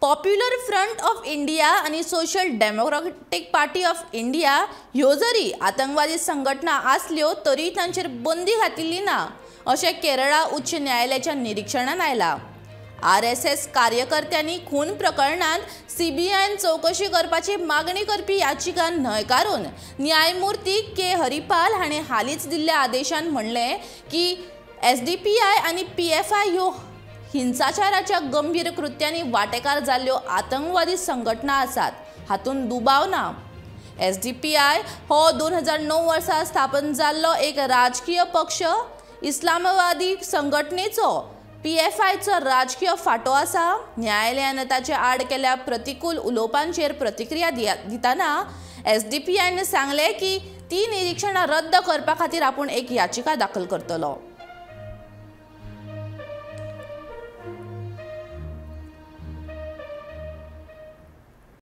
Popular front of India आणि social democratic party of India ह्यो जरी आतंकवादी संघटना आसल्यो तरी तांचेर बंदी घातिल्ली ना अशें केरळा उच्च न्यायालयाच्या निरीक्षणान आयला। RSS कार्यकर्त्यांनी खून प्रकरणात CBIन चौकशी करपाची मागणी करपी याचिका न्हयकारून न्यायमूर्ती के हरिपाल हाणें हालींच दिल्ल्या आदेशान म्हणलें की SDPI आनी PFI ह्यो हिंसाचाराच्या गंभीर कृत्यांनी वांटेकार जाल्ल्यो आतंकवादी संघटना आसात, हातून दुबाव ना। SDPI हो 2009 वर्सा स्थापन जाल्लो एक राजकीय पक्ष इस्लामवादी संघटनेचो PFIचो राजकीय फाटो आसा। न्यायालयान ताचे आड केल्या प्रतिकूल उलोवपांचेर प्रतिक्रिया दिताना SDPIन सांगले की ती निरीक्षणां रद्द करपा खातीर आपूण एक याचिका दाखल करतलो।